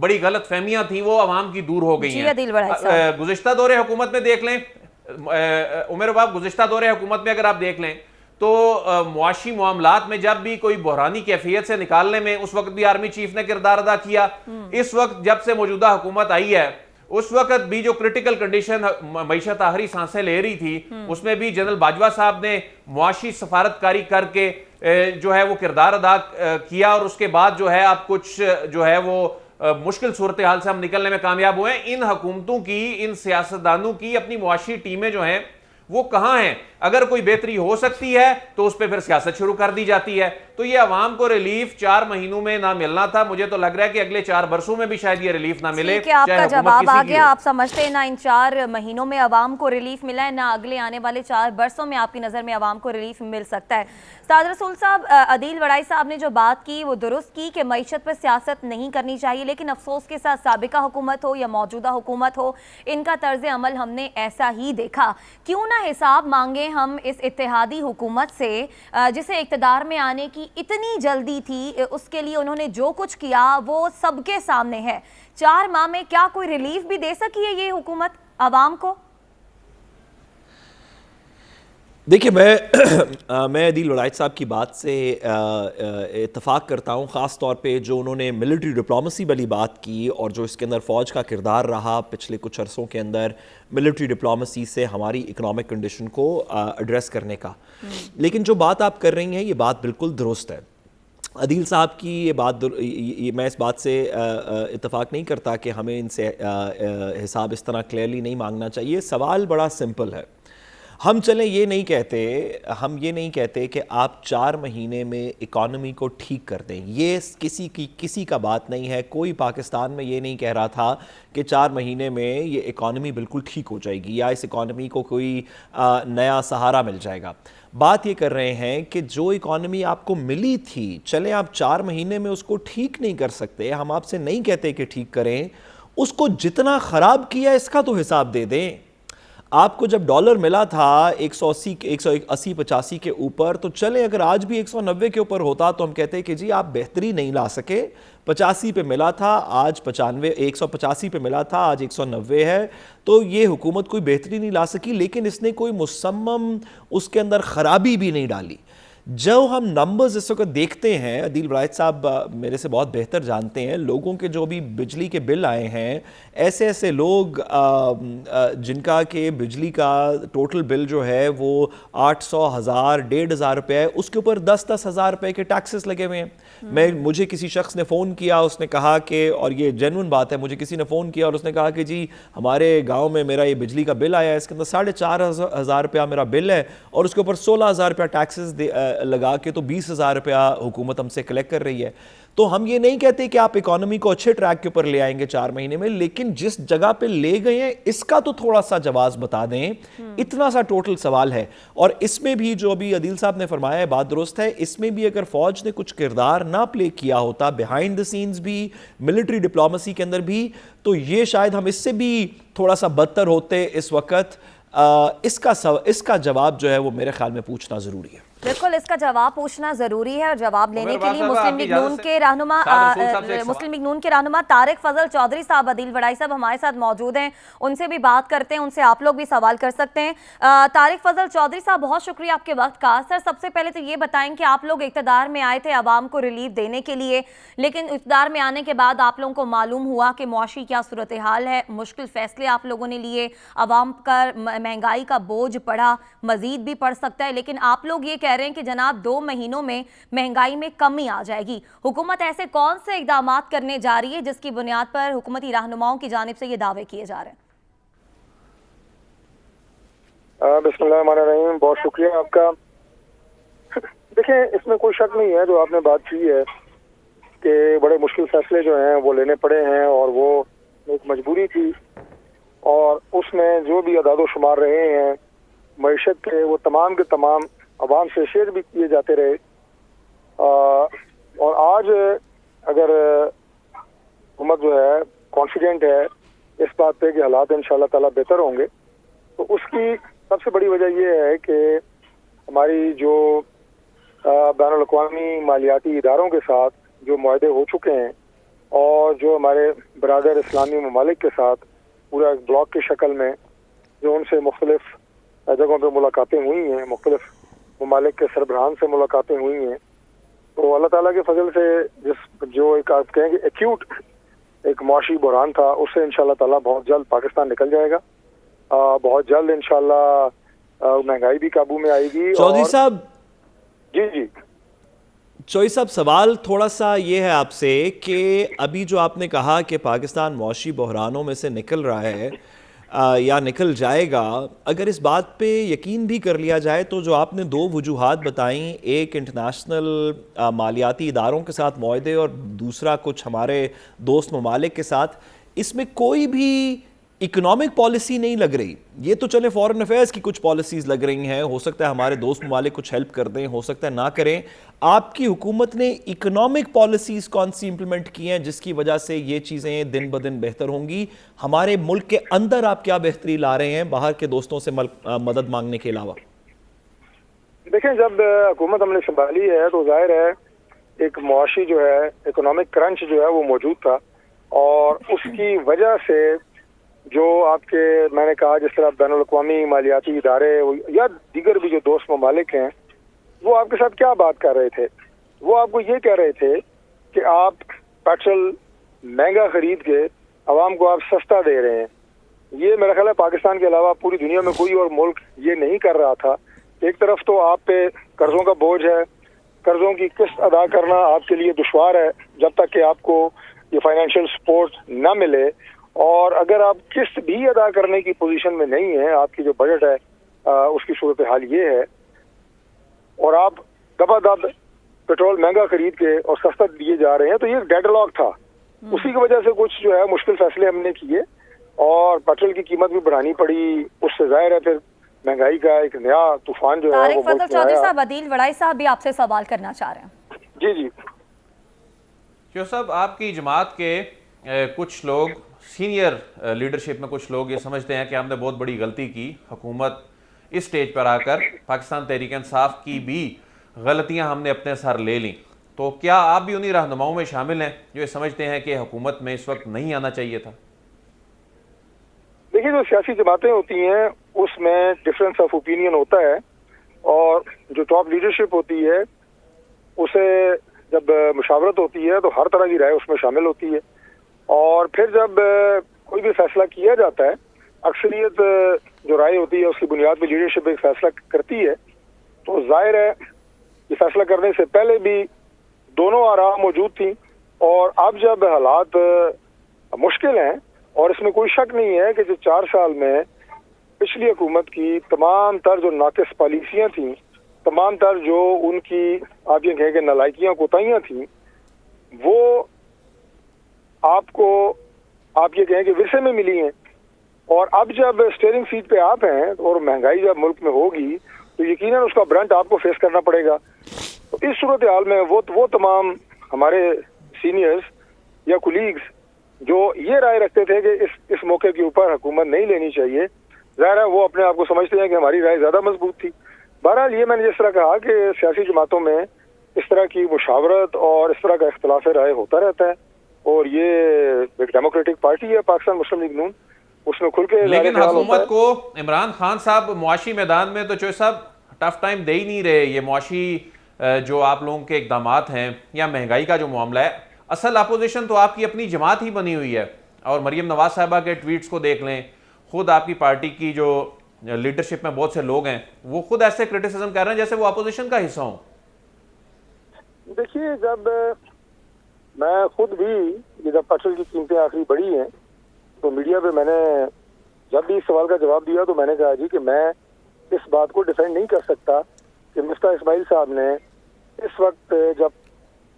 بڑی غلط فہمیاں تھیں وہ عوام کی دور ہو گئی ہیں. گزشتہ دور حکومت میں دیکھ لیں عمر باب, گزشتہ دور حکومت میں اگر آپ دیکھ لیں تو معاشی معاملات میں جب بھی کوئی بحرانی کیفیت سے نکالنے میں اس وقت بھی آرمی چیف نے کردار ادا کیا. اس وقت جب سے موجودہ حکومت آئی ہے اس وقت بھی جو کرٹیکل کنڈیشن معیشت آخری سانسیں لے رہی تھی اس میں بھی جنرل باجوہ صاحب نے معاشی سفارتکاری کر کے جو ہے وہ کردار ادا کیا, اور اس کے بعد جو ہے اب کچھ جو ہے وہ مشکل صورتحال سے ہم نکلنے میں کامیاب ہوئے ہیں. ان حکومتوں کی, ان سیاستدانوں کی اپنی معاشی ٹیمیں جو ہیں وہ کہاں ہیں؟ اگر کوئی بہتری ہو سکتی ہے تو اس پہ پھر سیاست شروع کر دی جاتی ہے. تو یہ عوام کو ریلیف 4 مہینوں میں نہ ملنا تھا, مجھے تو لگ رہا ہے کہ اگلے 4 برسوں میں بھی شاید یہ ریلیف نہ ملے. کہ آپ کا جواب آ گیا, آپ سمجھتے ہیں نہ ان 4 مہینوں میں عوام کو ریلیف ملا ہے نہ اگلے آنے والے 4 برسوں میں آپ کی نظر میں عوام کو ریلیف مل سکتا ہے. سعد رسول صاحب, عدیل وڑائی صاحب نے جو بات کی وہ درست کی کہ معیشت پر سیاست نہیں کرنی چاہیے, لیکن افسوس کے ساتھ سابقہ حکومت ہو یا موجودہ حکومت ہو ان کا طرز عمل ہم نے ایسا ہی دیکھا. کیوں نہ حساب مانگیں ہم اس اتحادی حکومت سے جسے اقتدار میں آنے کی اتنی جلدی تھی, اس کے لیے انہوں نے جو کچھ کیا وہ سب کے سامنے ہے. 4 ماہ میں کیا کوئی ریلیف بھی دے سکی ہے یہ حکومت عوام کو؟ دیکھیں میں عدیل وڑائی صاحب کی بات سے اتفاق کرتا ہوں, خاص طور پہ جو انہوں نے ملٹری ڈپلومیسی والی بات کی اور جو اس کے اندر فوج کا کردار رہا پچھلے کچھ عرصوں کے اندر ملٹری ڈپلومیسی سے ہماری اکنامک کنڈیشن کو ایڈریس کرنے کا. لیکن جو بات آپ کر رہی ہیں یہ بات بالکل درست ہے. عدیل صاحب کی یہ بات, میں اس بات سے اتفاق نہیں کرتا کہ ہمیں ان سے حساب اس طرح کلیئرلی نہیں مانگنا چاہیے. سوال بڑا سمپل ہے. ہم یہ نہیں کہتے کہ آپ 4 مہینے میں اکانومی کو ٹھیک کر دیں. یہ کسی کا بات نہیں ہے. کوئی پاکستان میں یہ نہیں کہہ رہا تھا کہ 4 مہینے میں یہ اکانومی بالکل ٹھیک ہو جائے گی یا اس اکانومی کو کوئی نیا سہارا مل جائے گا. بات یہ کر رہے ہیں کہ جو اکانومی آپ کو ملی تھی, چلیں آپ 4 مہینے میں اس کو ٹھیک نہیں کر سکتے, ہم آپ سے نہیں کہتے کہ ٹھیک کریں, اس کو جتنا خراب کیا اس کا تو حساب دے دیں. آپ کو جب ڈالر ملا تھا 180-85 کے اوپر, تو چلیں اگر آج بھی 190 کے اوپر ہوتا تو ہم کہتے کہ جی آپ بہتری نہیں لا سکے. 85 پہ ملا تھا, آج 185 پہ ملا تھا, آج 190 ہے, تو یہ حکومت کوئی بہتری نہیں لا سکی. لیکن اس نے کوئی مصمم اس کے اندر خرابی بھی نہیں ڈالی. جو ہم نمبرز اس وقت دیکھتے ہیں, عدیل وڑائی صاحب میرے سے بہت بہتر جانتے ہیں, لوگوں کے جو بھی بجلی کے بل آئے ہیں, ایسے لوگ جن کا کہ بجلی کا ٹوٹل بل جو ہے وہ 800,000 1,500 روپے ہے, اس کے اوپر 10,000 روپے کے ٹیکسز لگے ہوئے ہیں. مجھے کسی شخص نے فون کیا, اس نے کہا کہ, اور یہ جینوئن بات ہے, مجھے کسی نے فون کیا اور اس نے کہا کہ جی ہمارے گاؤں میں میرا یہ بجلی کا بل آیا ہے, اس کے اندر 4,500 روپیہ میرا بل ہے اور اس کے اوپر 16,000 روپیہ ٹیکسز لگا کے تو 20,000 روپیہ حکومت ہم سے کلیکٹ کر رہی ہے. تو ہم یہ نہیں کہتے کہ آپ اکانومی کو اچھے ٹریک کے اوپر لے آئیں گے 4 مہینے میں, لیکن جس جگہ پہ لے گئے ہیں اس کا تو تھوڑا سا جواز بتا دیں. اتنا سا ٹوٹل سوال ہے. اور اس میں بھی جو ابھی عدیل صاحب نے فرمایا ہے بات درست ہے. اس میں بھی اگر فوج نے کچھ کردار نہ پلے کیا ہوتا بیہائنڈ دی سینز بھی, ملٹری ڈپلومیسی کے اندر بھی, تو یہ شاید ہم اس سے بھی تھوڑا سا بدتر ہوتے اس وقت. اس کا جواب جو ہے وہ میرے خیال میں پوچھنا ضروری ہے. بالکل اس کا جواب پوچھنا ضروری ہے, اور جواب لینے کے لیے مسلم لیگ نون کے رہنما طارق فضل چودھری صاحب, عدیل وڑائی صاحب ہمارے ساتھ موجود ہیں, ان سے بھی بات کرتے ہیں, ان سے آپ لوگ بھی سوال کر سکتے ہیں. طارق فضل چودھری صاحب بہت شکریہ آپ کے وقت کا. سر سب سے پہلے تو یہ بتائیں کہ آپ لوگ اقتدار میں آئے تھے عوام کو ریلیف دینے کے لیے, لیکن اقتدار میں آنے کے بعد آپ لوگوں کو معلوم ہوا کہ معاشی کیا صورتحال ہے, مشکل فیصلے آپ لوگوں نے لیے, عوام پر مہنگائی کا بوجھ پڑا, مزید بھی پڑ سکتا ہے, لیکن آپ لوگ یہ کہہ رہے ہیں کہ جناب 2 مہینوں میں مہنگائی میں کمی آ جائے گی. حکومت ایسے کون سے اقدامات کرنے جا رہی ہے جس کی بنیاد پر حکومتی رہنماؤں کی جانب سے یہ دعوے کیے جا رہے ہیں؟ بسم اللہ الرحمن الرحیم, بہت شکریہ آپ کا. دیکھیں اس میں کوئی شک نہیں ہے جو آپ نے بات کی ہے کہ بڑے مشکل فیصلے جو ہیں وہ لینے پڑے ہیں, اور وہ ایک مجبوری تھی, اور اس میں جو بھی اعداد و شمار رہے ہیں معیشت کے وہ تمام کے تمام عوام سے شیئر بھی کیے جاتے رہے. اور آج اگر حکومت جو ہے کانفیڈنٹ ہے اس بات پہ کہ حالات انشاءاللہ تعالی بہتر ہوں گے, تو اس کی سب سے بڑی وجہ یہ ہے کہ ہماری جو بین الاقوامی مالیاتی اداروں کے ساتھ جو معاہدے ہو چکے ہیں اور جو ہمارے برادر اسلامی ممالک کے ساتھ پورا ایک بلاک کی شکل میں جو ان سے مختلف جگہوں پہ ملاقاتیں ہوئی ہیں، مختلف ممالک کے سربراہان سے ملاقاتیں ہوئی ہیں، تو اللہ تعالیٰ کے فضل سے جو ایک آپ کہیں گے ایکیوٹ ایک معاشی بحران تھا، اس سے انشاءاللہ تعالیٰ بہت جلد پاکستان نکل جائے گا. بہت جلد انشاءاللہ مہنگائی بھی قابو میں آئے گی. چودھری صاحب، جی چوئی صاحب، سوال تھوڑا سا یہ ہے آپ سے کہ ابھی جو آپ نے کہا کہ پاکستان معاشی بحرانوں میں سے نکل رہا ہے یا نکل جائے گا، اگر اس بات پہ یقین بھی کر لیا جائے تو جو آپ نے دو وجوہات بتائیں، ایک انٹرنیشنل مالیاتی اداروں کے ساتھ معاہدے اور دوسرا کچھ ہمارے دوست ممالک کے ساتھ، اس میں کوئی بھی اکنامک پالیسی نہیں لگ رہی. یہ تو چلے فورن افیئرز کی کچھ پالیسیز لگ رہی ہیں، ہو سکتا ہے ہمارے دوست ممالک کچھ ہیلپ کر دیں، ہو سکتا ہے نہ کریں. آپ کی حکومت نے اکنامک پالیسیز کون سی امپلیمنٹ کی ہیں جس کی وجہ سے یہ چیزیں دن بدن بہتر ہوں گی؟ ہمارے ملک کے اندر آپ کیا بہتری لا رہے ہیں باہر کے دوستوں سے مدد مانگنے کے علاوہ؟ دیکھیں، جب حکومت ہم نے سنبھالی ہے تو ظاہر ہے ایک معاشی جو ہے اکنامک کرنچ جو ہے وہ موجود تھا، اور اس کی وجہ سے جو آپ کے میں نے کہا جس طرح بین الاقوامی مالیاتی ادارے یا دیگر بھی جو دوست ممالک ہیں وہ آپ کے ساتھ کیا بات کر رہے تھے؟ وہ آپ کو یہ کہہ رہے تھے کہ آپ پیٹرول مہنگا خرید کے عوام کو آپ سستا دے رہے ہیں. یہ میرا خیال ہے پاکستان کے علاوہ پوری دنیا میں کوئی اور ملک یہ نہیں کر رہا تھا. ایک طرف تو آپ پہ قرضوں کا بوجھ ہے، قرضوں کی قسط ادا کرنا آپ کے لیے دشوار ہے جب تک کہ آپ کو یہ فائنینشیل سپورٹ نہ ملے، اور اگر آپ قسط بھی ادا کرنے کی پوزیشن میں نہیں ہیں، آپ کی جو بجٹ ہے اس کی صورتحال یہ ہے، اور آپ دبا دب پیٹرول مہنگا خرید کے اور سستا دیے جا رہے ہیں، تو یہ ڈیڈ لاک تھا. اسی کی وجہ سے کچھ جو ہے مشکل فیصلے ہم نے کیے اور پیٹرول کی قیمت بھی بڑھانی پڑی. اس سے ظاہر ہے پھر مہنگائی کا ایک نیا طوفان جو ہے وہ طارق فضل چودھری صاحب، عدیل وڑائی صاحب بھی آپ سے سوال کرنا چاہ رہے ہیں. جی چودھری صاحب، آپ کی جماعت کے کچھ لوگ، سینئر لیڈرشپ میں کچھ لوگ یہ سمجھتے ہیں کہ ہم نے بہت بڑی غلطی کی، حکومت اس سٹیج پر آ کر پاکستان تحریک انصاف کی بھی غلطیاں ہم نے اپنے سر لے لیں. تو کیا آپ بھی انہی رہنماؤں میں شامل ہیں جو یہ سمجھتے ہیں کہ حکومت میں اس وقت نہیں آنا چاہیے تھا؟ دیکھیے، جو سیاسی جماعتیں ہوتی ہیں اس میں ڈفرینس آف اوپینین ہوتا ہے، اور جو ٹاپ لیڈرشپ ہوتی ہے اسے جب مشاورت ہوتی ہے تو ہر طرح کی رائے اس میں شامل ہوتی ہے، اور پھر جب کوئی بھی فیصلہ کیا جاتا ہے اکثریت جو رائے ہوتی ہے اس کی بنیاد پہ لیڈرشپ ایک فیصلہ کرتی ہے. تو ظاہر ہے یہ فیصلہ کرنے سے پہلے بھی دونوں آراء موجود تھیں، اور اب جب حالات مشکل ہیں، اور اس میں کوئی شک نہیں ہے کہ جو 4 سال میں پچھلی حکومت کی تمام تر جو ناقص پالیسیاں تھیں، تمام تر جو ان کی آپ یہ کہیں کہ نالائکیاں کوتاہیاں تھیں، وہ آپ کو آپ یہ کہیں کہ ورثے میں ملی ہیں. اور اب جب اسٹیئرنگ سیٹ پہ آپ ہیں اور مہنگائی جب ملک میں ہوگی تو یقیناً اس کا برنٹ آپ کو فیس کرنا پڑے گا. تو اس صورتحال میں وہ تمام ہمارے سینئرز یا کولیگز جو یہ رائے رکھتے تھے کہ اس موقع کے اوپر حکومت نہیں لینی چاہیے، ظاہر ہے وہ اپنے آپ کو سمجھتے ہیں کہ ہماری رائے زیادہ مضبوط تھی. بہرحال یہ میں نے جس طرح کہا کہ سیاسی جماعتوں میں اس طرح کی مشاورت اور اس طرح کا اختلاف رائے ہوتا رہتا ہے، اور یہ ایک ڈیموکریٹک پارٹی ہے پاکستان مسلم لیگ نون، اس میں کھل کے. لیکن حکومت کو عمران خان صاحب معاشی میدان میں تو چوہدری صاحب ٹف ٹائم دے ہی نہیں رہے. یہ معاشی جو آپ لوگوں کے اقدامات ہیں یا مہنگائی کا جو معاملہ ہے، اصل اپوزیشن تو آپ کی اپنی جماعت ہی بنی ہوئی ہے. اور مریم نواز صاحبہ کے ٹویٹس کو دیکھ لیں، خود آپ کی پارٹی کی جو لیڈرشپ میں بہت سے لوگ ہیں وہ خود ایسے کرٹیسزم کر رہے ہیں جیسے وہ اپوزیشن کا حصہ ہوں. دیکھیے، جب میں خود بھی جب پیٹرول کی قیمتیں آخری بڑھی ہیں تو میڈیا پہ میں نے جب بھی اس سوال کا جواب دیا تو میں نے کہا جی کہ میں اس بات کو ڈیفینڈ نہیں کر سکتا کہ مفتاح اسماعیل صاحب نے اس وقت جب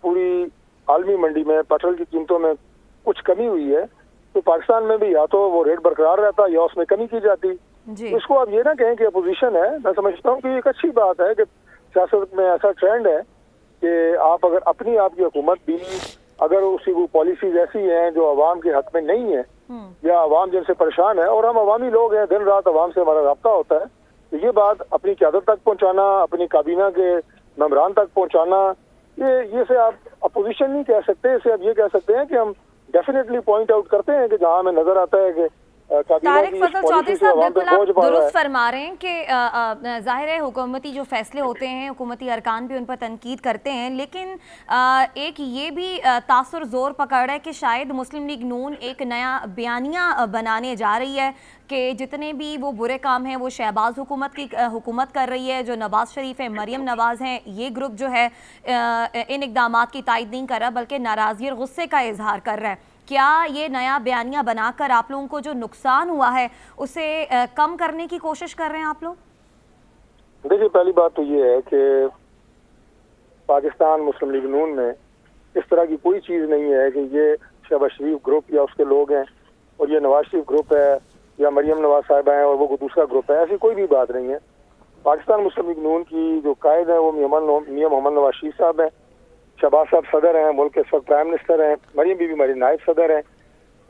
پوری عالمی منڈی میں پیٹرول کی قیمتوں میں کچھ کمی ہوئی ہے تو پاکستان میں بھی یا تو وہ ریٹ برقرار رہتا یا اس میں کمی کی جاتی. اس کو آپ یہ نہ کہیں کہ اپوزیشن ہے. میں سمجھتا ہوں کہ ایک اچھی بات ہے کہ سیاست میں ایسا ٹرینڈ ہے کہ آپ اگر اپنی آپ کی حکومت بھی اگر اسی کو پالیسیز ایسی ہیں جو عوام کے حق میں نہیں ہیں یا عوام جن سے پریشان ہے، اور ہم عوامی لوگ ہیں، دن رات عوام سے ہمارا رابطہ ہوتا ہے، تو یہ بات اپنی قیادت تک پہنچانا، اپنی کابینہ کے ممبران تک پہنچانا، یہ سے آپ اپوزیشن نہیں کہہ سکتے، اسے آپ یہ کہہ سکتے ہیں کہ ہم ڈیفینیٹلی پوائنٹ آؤٹ کرتے ہیں کہ جہاں ہمیں نظر آتا ہے کہ طارق فضل چودھری صاحب بالکل آپ درست فرما رہے ہیں کہ ظاہر ہے حکومتی جو فیصلے ہوتے ہیں حکومتی ارکان بھی ان پر تنقید کرتے ہیں، لیکن ایک یہ بھی تاثر زور پکڑ رہا ہے کہ شاید مسلم لیگ نون ایک نیا بیانیہ بنانے جا رہی ہے کہ جتنے بھی وہ برے کام ہیں وہ شہباز حکومت کر رہی ہے، جو نواز شریف ہے، مریم نواز ہیں، یہ گروپ جو ہے ان اقدامات کی تائید نہیں کر رہا بلکہ ناراضگی اور غصے کا اظہار کر رہا ہے۔ کیا یہ نیا بیانیہ بنا کر آپ لوگوں کو جو نقصان ہوا ہے اسے کم کرنے کی کوشش کر رہے ہیں آپ لوگ؟ دیکھیے پہلی بات تو یہ ہے کہ پاکستان مسلم لیگ نون میں اس طرح کی کوئی چیز نہیں ہے کہ یہ شہباز شریف گروپ یا اس کے لوگ ہیں اور یہ نواز شریف گروپ ہے یا مریم نواز صاحبہ ہیں اور وہ دوسرا گروپ ہے، ایسی کوئی بھی بات نہیں ہے۔ پاکستان مسلم لیگ نون کی جو قائد ہیں وہ میاں محمد نواز شریف صاحب ہیں، شہباز صاحب صدر ہیں، ملک کے اس وقت پرائم منسٹر ہیں، مریم بی بی ہماری نائب صدر ہیں،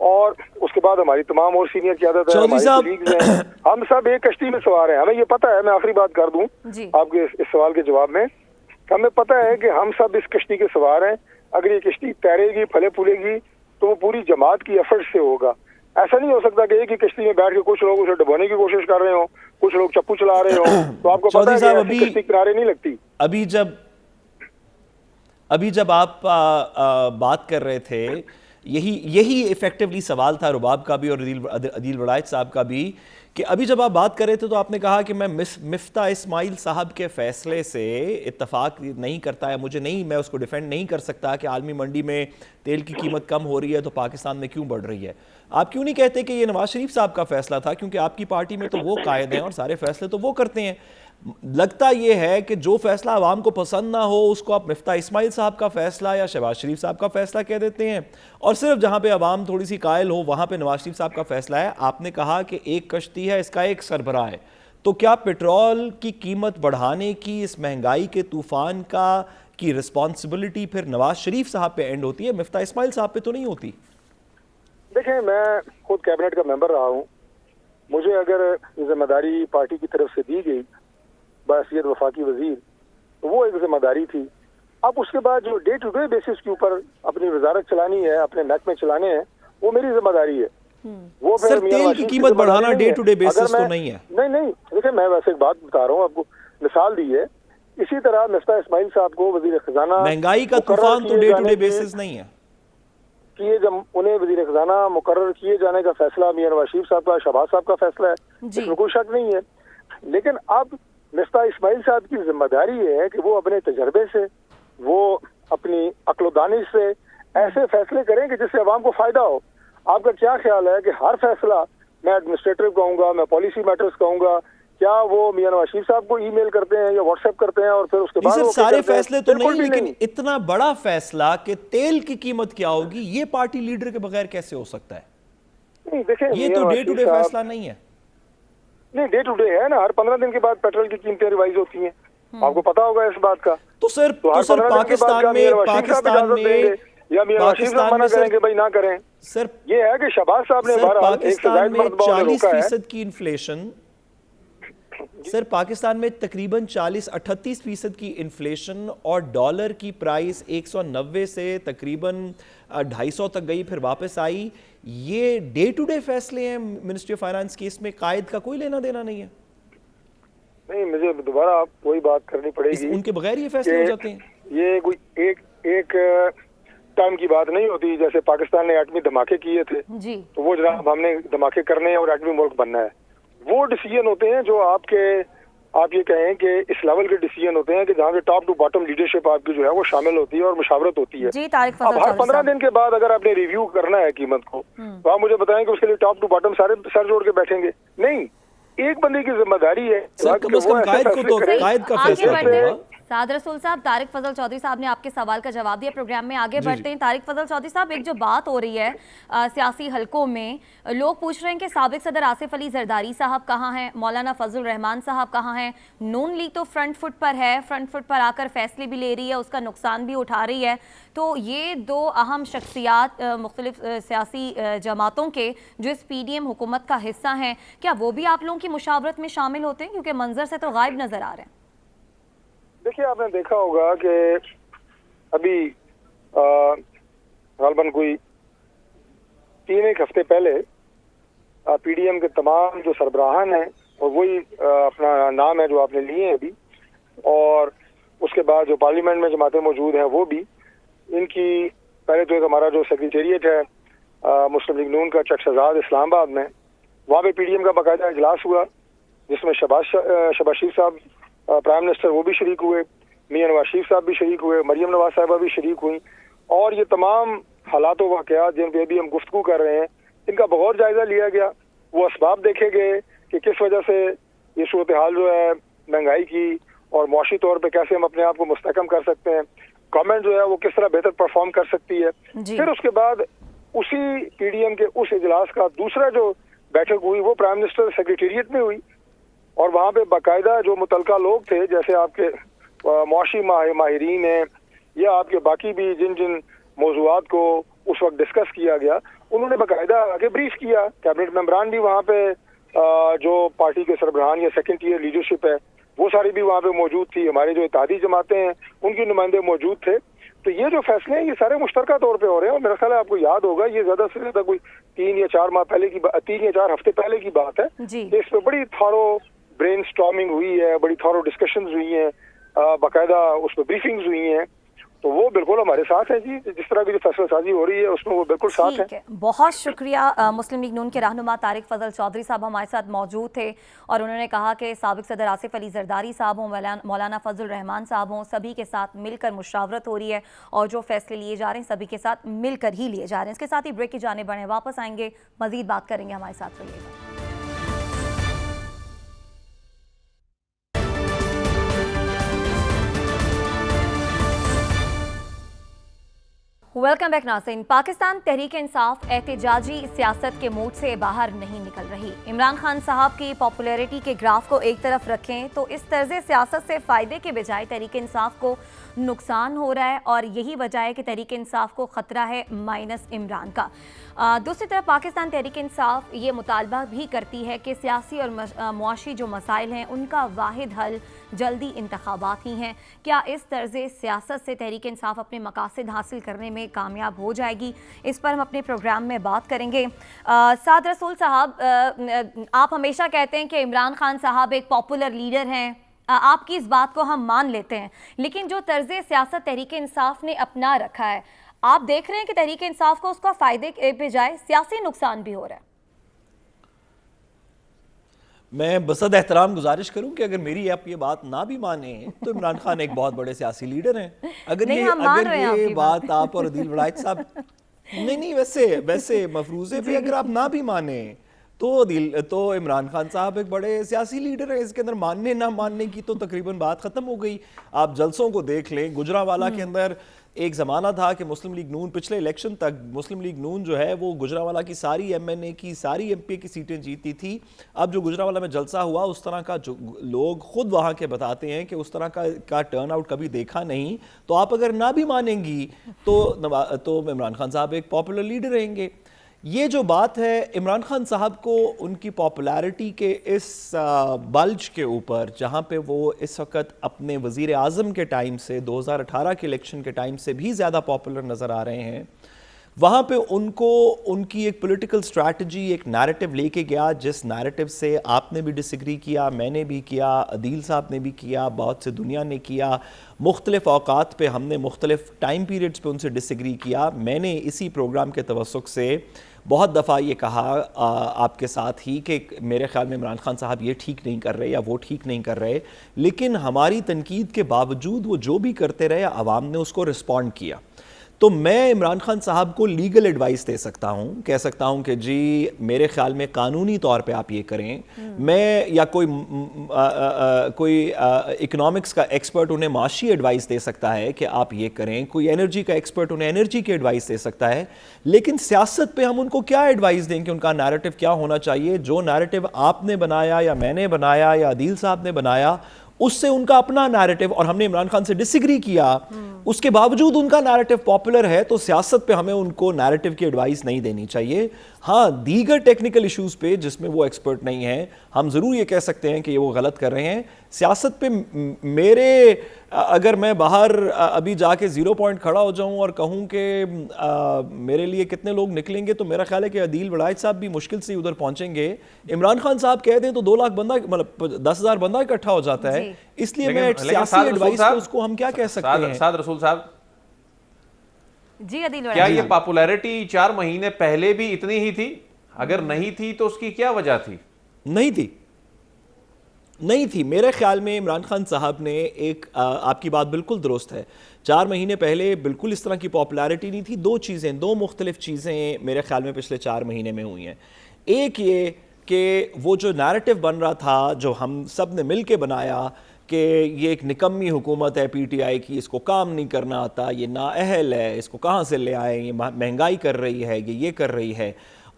اور اس کے بعد ہماری تمام اور سینئر قیادت ہے، ہماری کولیگز ہیں، ہم سب ایک کشتی میں سوار ہیں۔ ہمیں یہ پتہ ہے، میں آخری بات کر دوں آپ کے اس سوال کے جواب میں، ہمیں پتہ ہے کہ ہم سب اس کشتی کے سوار ہیں۔ اگر یہ کشتی تیرے گی پھلے پھولے گی تو وہ پوری جماعت کی ایفرٹ سے ہوگا۔ ایسا نہیں ہو سکتا کہ ایک ہی کشتی میں بیٹھ کے کچھ لوگ اسے ڈبونے کی کوشش کر رہے ہوں، کچھ لوگ چپو چلا رہے ہوں، تو آپ کو پتہ ہے کہ ایسی کشتی کنارے نہیں لگتی۔ ابھی جب آپ بات کر رہے تھے یہی ایفیکٹولی سوال تھا رباب کا بھی اور عدیل وڑائچ صاحب کا بھی، کہ ابھی جب آپ بات کر رہے تھے تو آپ نے کہا کہ میں مفتاح اسماعیل صاحب کے فیصلے سے اتفاق نہیں کرتا ہے، میں اس کو ڈیفینڈ نہیں کر سکتا کہ عالمی منڈی میں تیل کی قیمت کم ہو رہی ہے تو پاکستان میں کیوں بڑھ رہی ہے۔ آپ کیوں نہیں کہتے کہ یہ نواز شریف صاحب کا فیصلہ تھا، کیونکہ آپ کی پارٹی میں تو وہ قائد ہیں اور سارے فیصلے تو وہ کرتے ہیں۔ لگتا یہ ہے کہ جو فیصلہ عوام کو پسند نہ ہو اس کو آپ مفتاح اسماعیل صاحب کا فیصلہ یا شہباز شریف صاحب کا فیصلہ کہہ دیتے ہیں، اور صرف جہاں پہ عوام تھوڑی سی قائل ہو وہاں پہ نواز شریف صاحب کا فیصلہ ہے۔ آپ نے کہا کہ ایک کشتی ہے، اس کا ایک سربراہ ہے، تو کیا پیٹرول کی قیمت بڑھانے کی اس مہنگائی کے طوفان کی رسپانسبلٹی پھر نواز شریف صاحب پہ اینڈ ہوتی ہے، مفتاح اسماعیل صاحب پہ تو نہیں ہوتی؟ دیکھیں، میں خود کیبنٹ کا ممبر رہا ہوں، مجھے اگر ذمہ داری پارٹی کی طرف سے دی گئی بحیثیت وفاقی وزیر تو وہ ایک ذمہ داری تھی۔ اب اس کے بعد جو ڈے ٹو ڈے بیسس کے اوپر اپنی وزارت چلانی ہے، اپنے محکمے چلانے ہیں، وہ میری ذمہ داری ہے۔ وہ سر تیل کی قیمت بڑھانا ڈے ٹو ڈے بیسس تو نہیں ہے؟ نہیں، دیکھیں میں ویسے ایک بات بتا رہا ہوں آپ کو، مثال دی ہے۔ اسی طرح مفتاح اسماعیل صاحب کو وزیر خزانہ مہنگائی کا طوفان تو ڈے ٹو ڈے بیسس نہیں ہے کہ جب انہیں وزیر خزانہ مقرر کیے جانے کا فیصلہ میاں نواز شریف صاحب کا، شہباز صاحب کا فیصلہ ہے، اس میں کوئی شک نہیں ہے۔ لیکن اب مفتاح اسماعیل صاحب کی ذمہ داری ہے کہ وہ اپنے تجربے سے، وہ اپنی عقل و دانش سے ایسے فیصلے کریں کہ جس سے عوام کو فائدہ ہو۔ آپ کا کیا خیال ہے کہ ہر فیصلہ میں ایڈمنسٹریٹو کہوں گا، میں پالیسی میٹرز کہوں گا، کیا وہ میاں نواز شریف صاحب کو ای میل کرتے ہیں یا واٹس ایپ کرتے ہیں اور پھر اس کے بعد وہ سارے فیصلے تو نہیں، لیکن اتنا بڑا فیصلہ کہ تیل کی قیمت کیا ہوگی یہ پارٹی لیڈر کے بغیر کیسے ہو سکتا ہے؟ نہیں دیکھیں، یہ تو ڈے ٹو ڈے فیصلہ نہیں ہے۔ نہیں، ڈے ٹو ڈے ہے نا، ہر 15 دن کے بعد پیٹرول کی قیمتیں ریوائز ہوتی ہیں، آپ کو پتا ہوگا اس بات کا۔ تو سر پاکستان میں یا میاں نواز شریف صاحب منع کریں کہ بھائی نہ کریں، سر یہ ہے کہ شہباز صاحب نے پاکستان میں 40% کی انفلیشن، سر پاکستان میں تقریباً 38% کی انفلیشن اور ڈالر کی پرائس 190 سے تقریباً 250 تک گئی پھر واپس آئی۔ یہ ڈے ٹو ڈے فیصلے ہیں منسٹری آف فائنانس کی، اس میں قائد کا کوئی لینا دینا نہیں ہے؟ نہیں، مجھے دوبارہ وہی بات کرنی پڑے گی، ان کے بغیر یہ فیصلے ہو جاتے ہیں۔ یہ کوئی ایک ٹائم کی بات نہیں ہوتی۔ جیسے پاکستان نے ایٹمی دھماکے کیے تھے تو وہ جناب ہم نے دھماکے کرنے ہیں اور ایٹمی ملک بننا ہے، وہ ڈیسیجن ہوتے ہیں جو آپ یہ کہیں کہ اس لیول کے ڈیسیجن ہوتے ہیں کہ جہاں سے ٹاپ ٹو باٹم لیڈرشپ آپ کی جو ہے وہ شامل ہوتی ہے اور مشاورت ہوتی ہے۔ اب ہر 15 دن کے بعد اگر آپ نے ریویو کرنا ہے قیمت کو تو آپ مجھے بتائیں کہ اس کے لیے ٹاپ ٹو باٹم سارے سر جوڑ کے بیٹھیں گے؟ نہیں، ایک بندے کی ذمہ داری ہے۔ سعد رسول صاحب، طارق فضل چودھری صاحب نے آپ کے سوال کا جواب دیا، پروگرام میں آگے بڑھتے ہیں۔ طارق فضل چودھری صاحب، ایک جو بات ہو رہی ہے سیاسی حلقوں میں، لوگ پوچھ رہے ہیں کہ سابق صدر آصف علی زرداری صاحب کہاں ہیں، مولانا فضل الرحمان صاحب کہاں ہیں؟ نون لیگ تو فرنٹ فٹ پر ہے، فرنٹ فٹ پر آ کر فیصلے بھی لے رہی ہے، اس کا نقصان بھی اٹھا رہی ہے، تو یہ دو اہم شخصیات مختلف سیاسی جماعتوں کے جو اس پی ڈی ایم حکومت کا حصہ ہیں، کیا وہ بھی آپ لوگوں کی مشاورت میں شامل ہوتے ہیں؟ کیونکہ منظر سے تو غائب نظر آ رہے ہیں۔ دیکھیے، آپ نے دیکھا ہوگا کہ ابھی غالباً کوئی 3 ہفتے پہلے پی ڈی ایم کے تمام جو سربراہان ہیں اور وہی اپنا نام ہے جو آپ نے لیے ہیں ابھی، اور اس کے بعد جو پارلیمنٹ میں جماعتیں موجود ہیں وہ بھی، ان کی پہلے تو ایک ہمارا جو سیکریٹریٹ ہے مسلم لیگ نون کا چک شہزاد اسلام آباد میں، وہاں پہ پی ڈی ایم کا باقاعدہ اجلاس ہوا جس میں شہباز شریف صاحب پرائم منسٹر وہ بھی شریک ہوئے، میاں نواز شریف صاحب بھی شریک ہوئے، مریم نواز صاحبہ بھی شریک ہوئیں، اور یہ تمام حالات و واقعات جن پہ بھی ہم گفتگو کر رہے ہیں ان کا بغور جائزہ لیا گیا، وہ اسباب دیکھے گئے کہ کس وجہ سے یہ صورتحال جو ہے مہنگائی کی اور معاشی طور پہ کیسے ہم اپنے آپ کو مستحکم کر سکتے ہیں، گورنمنٹ جو ہے وہ کس طرح بہتر پرفارم کر سکتی ہے۔ پھر اس کے بعد اسی پی ڈی ایم کے اس اجلاس کا دوسرا جو بیٹھک ہوئی وہ پرائم منسٹر سیکریٹریٹ میں ہوئی، اور وہاں پہ باقاعدہ جو متعلقہ لوگ تھے جیسے آپ کے معاشی ماہرین ہیں یا آپ کے باقی بھی جن جن موضوعات کو اس وقت ڈسکس کیا گیا انہوں نے باقاعدہ آگے بریف کیا، کیبنٹ ممبران بھی وہاں پہ جو پارٹی کے سربراہان یا سیکنڈ ٹیئر لیڈرشپ ہے وہ ساری بھی وہاں پہ موجود تھی، ہمارے جو اتحادی جماعتیں ہیں ان کے نمائندے موجود تھے۔ تو یہ جو فیصلے ہیں یہ سارے مشترکہ طور پہ ہو رہے ہیں، اور میرا خیال ہے آپ کو یاد ہوگا یہ زیادہ سے زیادہ کوئی 3 یا 4 ہفتے پہلے کی بات ہے کہ اس پہ بڑی تھارو برین سٹارمنگ ہوئی ہے، بڑی تھارو ڈسکشنز ہوئی ہیں، باقاعدہ اس پہ بریفنگز ہوئی ہیں، تو وہ بالکل ہمارے ساتھ ہیں جی، جس طرح کی جو فیصلہ سازی ہو رہی ہے اس میں وہ بالکل ساتھ ہیں۔ بہت شکریہ۔ مسلم لیگ نون کے رہنما طارق فضل چودھری صاحب ہمارے ساتھ موجود تھے، اور انہوں نے کہا کہ سابق صدر آصف علی زرداری صاحب ہوں، مولانا فضل الرحمان صاحب ہوں، سبھی کے ساتھ مل کر مشاورت ہو رہی ہے اور جو فیصلے لیے جا رہے ہیں سبھی کے ساتھ مل کر ہی لیے جا رہے ہیں۔ اس کے ساتھ ہی بریک کی جانب بڑھیں، واپس آئیں گے مزید بات کریں گے، ہمارے ساتھ رہیے گا۔ ویلکم بیک ناظرین۔ پاکستان تحریک انصاف احتجاجی سیاست کے موڈ سے باہر نہیں نکل رہی۔ عمران خان صاحب کی پاپولیرٹی کے گراف کو ایک طرف رکھیں تو اس طرز سیاست سے فائدے کے بجائے تحریک انصاف کو نقصان ہو رہا ہے، اور یہی وجہ ہے کہ تحریک انصاف کو خطرہ ہے مائنس عمران کا۔ دوسری طرف پاکستان تحریک انصاف یہ مطالبہ بھی کرتی ہے کہ سیاسی اور معاشی جو مسائل ہیں ان کا واحد حل جلدی انتخابات ہی ہیں۔ کیا اس طرز سیاست سے تحریک انصاف اپنے مقاصد حاصل کرنے میں کامیاب ہو جائے گی؟ اس پر ہم اپنے پروگرام میں بات کریں گے۔ سعد رسول صاحب، آپ ہمیشہ کہتے ہیں کہ عمران خان صاحب ایک پاپولر لیڈر ہیں، آپ کی اس بات کو ہم مان لیتے ہیں، لیکن جو طرز سیاست تحریک انصاف نے اپنا رکھا ہے، آپ دیکھ رہے ہیں کہ تحریک انصاف کو اس کا فائدے کے بجائے سیاسی نقصان بھی ہو رہا ہے۔ میں بصد احترام گزارش کروں کہ اگر میری آپ یہ بات نہ بھی مانیں تو عمران خان ایک بہت بڑے سیاسی لیڈر ہیں۔ اگر یہ بات آپ اور عدیل ولایت صاحب نہیں ویسے مفروضے پہ اگر آپ نہ بھی مانیں تو عمران خان صاحب ایک بڑے سیاسی لیڈر ہیں، اس کے اندر ماننے نہ ماننے کی تو تقریباً بات ختم ہو گئی۔ آپ جلسوں کو دیکھ لیں، گجرانوالہ کے اندر ایک زمانہ تھا کہ مسلم لیگ نون پچھلے الیکشن تک مسلم لیگ نون جو ہے وہ گجرانوالہ کی ساری ایم این اے کی ساری ایم پی کی سیٹیں جیتی تھی۔ اب جو گجرانوالہ میں جلسہ ہوا اس طرح کا جو لوگ خود وہاں کے بتاتے ہیں کہ اس طرح کا ٹرن آؤٹ کبھی دیکھا نہیں۔ تو آپ اگر نہ بھی مانیں گی تو عمران خان صاحب ایک پاپولر لیڈر رہیں گے۔ یہ جو بات ہے عمران خان صاحب کو ان کی پاپولیرٹی کے اس بلج کے اوپر، جہاں پہ وہ اس وقت اپنے وزیر اعظم کے ٹائم سے 2018 کے الیکشن کے ٹائم سے بھی زیادہ پاپولر نظر آ رہے ہیں، وہاں پہ ان کی ایک پولیٹیکل سٹریٹجی، ایک نیریٹو لے کے گیا جس نیریٹو سے آپ نے بھی ڈس ایگری کیا، میں نے بھی کیا، عدیل صاحب نے بھی کیا، بہت سے دنیا نے کیا، مختلف اوقات پہ ہم نے مختلف ٹائم پیریڈز پہ ان سے ڈس ایگری کیا۔ میں نے اسی پروگرام کے توسط سے بہت دفعہ یہ کہا آپ کے ساتھ ہی کہ میرے خیال میں عمران خان صاحب یہ ٹھیک نہیں کر رہے یا وہ ٹھیک نہیں کر رہے، لیکن ہماری تنقید کے باوجود وہ جو بھی کرتے رہے عوام نے اس کو رسپونڈ کیا۔ تو میں عمران خان صاحب کو لیگل ایڈوائس دے سکتا ہوں، کہہ سکتا ہوں کہ جی میرے خیال میں قانونی طور پہ آپ یہ کریں۔ میں یا کوئی اکنامکس کا ایکسپرٹ انہیں معاشی ایڈوائس دے سکتا ہے کہ آپ یہ کریں، کوئی انرجی کا ایکسپرٹ انہیں انرجی کی ایڈوائس دے سکتا ہے، لیکن سیاست پہ ہم ان کو کیا ایڈوائس دیں کہ ان کا نیریٹو کیا ہونا چاہیے؟ جو نیریٹو آپ نے بنایا یا میں نے بنایا یا عدیل صاحب نے بنایا، اس سے ان کا اپنا نیریٹو، اور ہم نے عمران خان سے ڈس ایگری کیا، اس کے باوجود ان کا نیریٹو پاپولر ہے، تو سیاست پہ ہمیں ان کو نیریٹو کی ایڈوائس نہیں دینی چاہیے۔ ہاں دیگر ٹیکنیکل ایشوز پہ جس میں وہ ایکسپرٹ نہیں ہیں ہم ضرور یہ کہہ سکتے ہیں کہ وہ غلط کر رہے ہیں. سیاست پہ میرے اگر میں باہر ابھی جا کے 0 پوائنٹ کھڑا ہو جاؤں اور کہوں کہ میرے لیے کتنے لوگ نکلیں گے تو میرا خیال ہے کہ عدیل وڑائچ صاحب بھی مشکل سے ادھر پہنچیں گے. عمران خان صاحب کہہ دیں تو 2 لاکھ بندہ مطلب 10,000 بندہ اکٹھا ہو جاتا ہے. اس لیے میں سیاسی ایڈوائس پہ اس کو ہم کیا کہہ سکتے ہیں. سعد رسول صاحب جی عدیل کیا یہ پاپولیرٹی 4 مہینے پہلے بھی اتنی ہی تھی؟ اگر نہیں تھی تو اس کی کیا وجہ تھی؟ نہیں تھی میرے خیال میں عمران خان صاحب نے ایک آپ کی بات بالکل درست ہے. 4 مہینے پہلے بالکل اس طرح کی پاپولیرٹی نہیں تھی. 2 مختلف چیزیں میرے خیال میں پچھلے 4 مہینے میں ہوئی ہیں. ایک یہ کہ وہ جو نیریٹو بن رہا تھا جو ہم سب نے مل کے بنایا کہ یہ ایک نکمی حکومت ہے پی ٹی آئی کی, اس کو کام نہیں کرنا آتا, یہ نااہل ہے, اس کو کہاں سے لے آئے, یہ مہنگائی کر رہی ہے, یہ کر رہی ہے.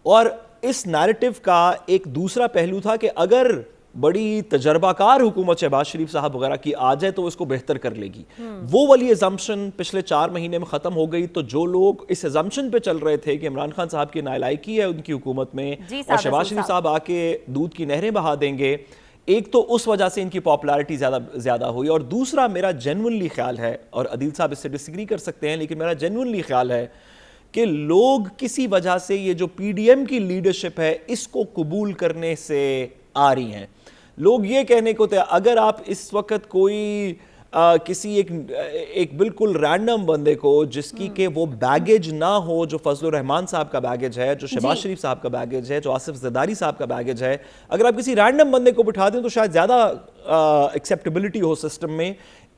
اور اس نیریٹو کا ایک دوسرا پہلو تھا کہ اگر بڑی تجربہ کار حکومت شہباز شریف صاحب وغیرہ کی آ جائے تو اس کو بہتر کر لے گی. وہ والی ایزمپشن پچھلے 4 مہینے میں ختم ہو گئی. تو جو لوگ اس ایزمپشن پہ چل رہے تھے کہ عمران خان صاحب کی نالائکی ہے ان کی حکومت میں اور شہباز شریف صاحب آ کے دودھ کی نہریں بہا دیں گے, ایک تو اس وجہ سے ان کی پاپولیرٹی زیادہ ہوئی. اور دوسرا میرا جینونلی خیال ہے, اور عدیل صاحب اس سے ڈس ایگری کر سکتے ہیں, لیکن میرا جینونلی خیال ہے کہ لوگ کسی وجہ سے یہ جو پی ڈی ایم کی لیڈرشپ ہے اس کو قبول کرنے سے آ رہی ہیں. لوگ یہ کہنے کو تھے اگر آپ اس وقت کوئی کسی ایک بالکل رینڈم بندے کو جس کی کہ وہ بیگیج نہ ہو جو فضل الرحمان صاحب کا بیگیج ہے, جو شہباز شریف صاحب کا بیگیج ہے, جو آصف زرداری صاحب کا بیگیج ہے, اگر آپ کسی رینڈم بندے کو بٹھا دیں تو شاید زیادہ ایکسیپٹیبلٹی ہو سسٹم میں.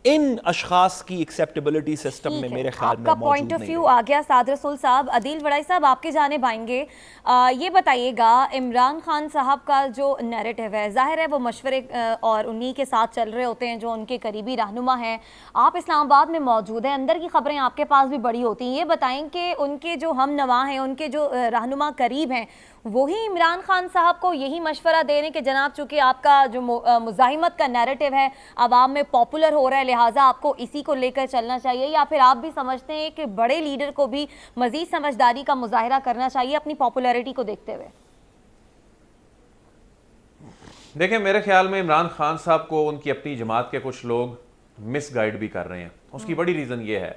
ان اشخاص کی ایکسیپٹیبلٹی سسٹم میں میرے خیال میں موجود نہیں ہے. آپ کا پوائنٹ آف ویو آ گیا سعد رسول صاحب. عدیل وڑائی صاحب آپ کے جانب آئیں گے. یہ بتائیے گا عمران خان صاحب کا جو نیریٹو ہے, ظاہر ہے وہ مشورے اور انہی کے ساتھ چل رہے ہوتے ہیں جو ان کے قریبی رہنما ہیں. آپ اسلام آباد میں موجود ہیں, اندر کی خبریں آپ کے پاس بھی بڑی ہوتی ہیں. یہ بتائیں کہ ان کے جو ہم نوا ہیں, ان کے جو رہنما قریب ہیں, وہی عمران خان صاحب کو یہی مشورہ دے رہے ہیں کہ جناب چونکہ آپ کا جو مزاحمت کا نیریٹو ہے عوام میں پاپولر ہو رہا ہے لہٰذا آپ کو اسی کو لے کر چلنا چاہیے, یا پھر آپ بھی سمجھتے ہیں کہ بڑے لیڈر کو بھی مزید سمجھداری کا مظاہرہ کرنا چاہیے اپنی پاپولیرٹی کو دیکھتے ہوئے؟ دیکھیں میرے خیال میں عمران خان صاحب کو ان کی اپنی جماعت کے کچھ لوگ مس گائیڈ بھی کر رہے ہیں. اس کی بڑی ریزن یہ ہے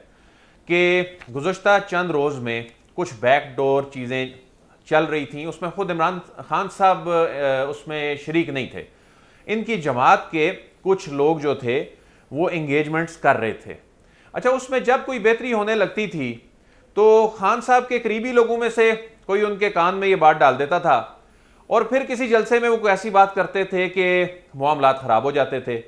کہ گزشتہ چند روز میں کچھ بیک ڈور چیزیں چل رہی تھیں, اس میں خود عمران خان صاحب اس میں شریک نہیں تھے. ان کی جماعت کے کچھ لوگ جو تھے وہ انگیجمنٹس کر رہے تھے. اچھا اس میں جب کوئی بہتری ہونے لگتی تھی تو خان صاحب کے قریبی لوگوں میں سے کوئی ان کے کان میں یہ بات ڈال دیتا تھا اور پھر کسی جلسے میں وہ کوئی ایسی بات کرتے تھے کہ معاملات خراب ہو جاتے تھے.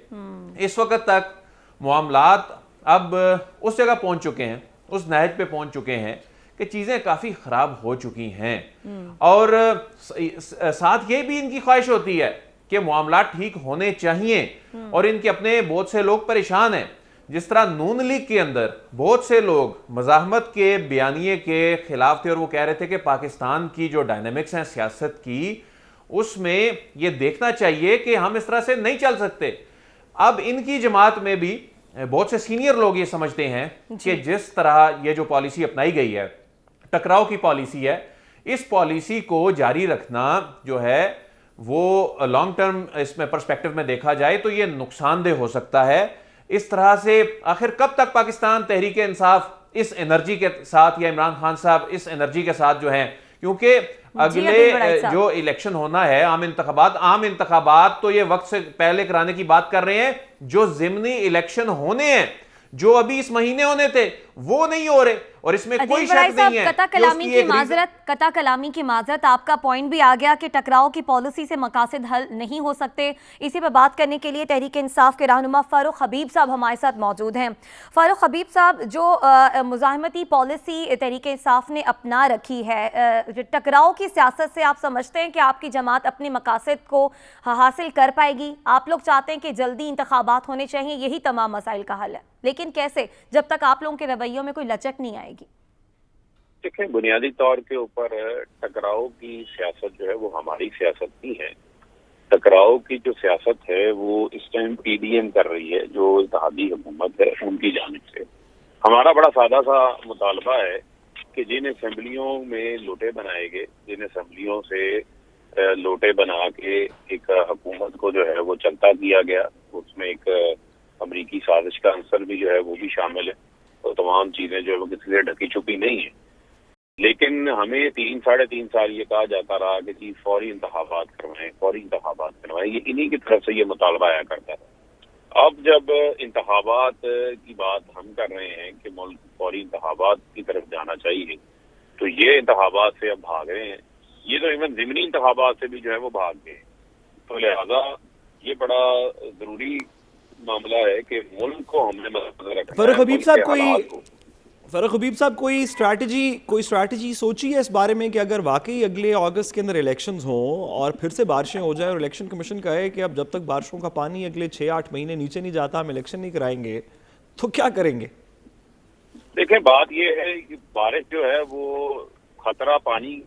اس وقت تک معاملات اب اس جگہ پہنچ چکے ہیں, اس نہج پہ پہنچ چکے ہیں کہ چیزیں کافی خراب ہو چکی ہیں. اور ساتھ یہ بھی ان کی خواہش ہوتی ہے کہ معاملات ٹھیک ہونے چاہیے, اور ان کے اپنے بہت سے لوگ پریشان ہیں. جس طرح نون لیگ کے اندر بہت سے لوگ مزاحمت کے بیانیے کے خلاف تھے اور وہ کہہ رہے تھے کہ پاکستان کی جو ڈائنامکس ہیں سیاست کی, اس میں یہ دیکھنا چاہیے کہ ہم اس طرح سے نہیں چل سکتے. اب ان کی جماعت میں بھی بہت سے سینئر لوگ یہ سمجھتے ہیں کہ جس طرح یہ جو پالیسی اپنائی گئی ہے, ٹکراؤ کی پالیسی ہے, اس پالیسی کو جاری رکھنا جو ہے وہ لانگ ٹرم اس میں پرسپیکٹو میں دیکھا جائے تو یہ نقصان دہ ہو سکتا ہے. اس طرح سے آخر کب تک پاکستان تحریک انصاف اس انرجی کے ساتھ یا عمران خان صاحب اس انرجی کے ساتھ جو ہیں, کیونکہ اگلے جو الیکشن ہونا ہے عام انتخابات تو یہ وقت سے پہلے کرانے کی بات کر رہے ہیں. جو ضمنی الیکشن ہونے ہیں جو ابھی اس مہینے ہونے تھے وہ نہیں ہو رہے, اور اس میں کوئی شک نہیں ہے. قطع کلامی کی معذرت, آپ کا پوائنٹ بھی آ گیا کہ ٹکراؤ کی پالیسی سے مقاصد حل نہیں ہو سکتے. اسی پہ بات کرنے کے لیے تحریک انصاف کے رہنما فاروق حبیب صاحب ہمارے ساتھ موجود ہیں. فاروق حبیب صاحب, جو مزاحمتی پالیسی تحریک انصاف نے اپنا رکھی ہے, ٹکراؤ کی سیاست سے آپ سمجھتے ہیں کہ آپ کی جماعت اپنے مقاصد کو حاصل کر پائے گی؟ آپ لوگ چاہتے ہیں کہ جلدی انتخابات ہونے چاہیے, یہی تمام مسائل کا حل ہے, لیکن کیسے جب تک آپ لوگوں کے رویوں میں کوئی لچک نہیں آئے گی؟ دیکھیں بنیادی طور کے اوپر ٹکراؤ کی سیاست جو ہے وہ ہماری سیاست نہیں ہے. ٹکراؤ کی جو سیاست ہے وہ اس ٹائم پی ڈی ایم کر رہی ہے, جو اتحادی حکومت ہے ان کی جانب سے. ہمارا بڑا سادہ سا مطالبہ ہے کہ جن اسمبلیوں میں لوٹے بنائے گئے، جن اسمبلیوں سے لوٹے بنا کے ایک حکومت کو جو ہے وہ چلتا کیا گیا، اس میں ایک امریکی سازش کا عنصر بھی جو ہے وہ بھی شامل ہے، تو تمام چیزیں جو ہے وہ کسی سے ڈھکی چھپی نہیں ہیں. لیکن ہمیں 3-3.5 سال یہ کہا جاتا رہا کہ جی فوری انتخابات کروائیں، یہ انہی کی طرف سے یہ مطالبہ آیا کرتا ہے. اب جب انتخابات کی بات ہم کر رہے ہیں کہ ملک فوری انتخابات کی طرف جانا چاہیے، تو یہ انتخابات سے اب بھاگ رہے ہیں. یہ تو ایون ضمنی انتخابات سے بھی جو ہے وہ بھاگ گئے. تو لہذا یہ بڑا ضروری معاملہ ہے کہ ملک کو ہم نے مد رکھنا ہے. فاروق حبیب صاحب کوئی اسٹریٹجی سوچی ہے اس بارے میں کہ اگر واقعی اگلے اگست کے اندر الیکشنز ہوں اور پھر سے بارشیں ہو جائیں اور الیکشن کمیشن کہے کہ اب جب تک بارشوں کا پانی اگلے 6-8 مہینے نیچے نہیں جاتا ہم الیکشن نہیں کرائیں گے، تو کیا کریں گے؟ دیکھیں بات یہ ہے کہ بارش جو ہے وہ خطرہ پانی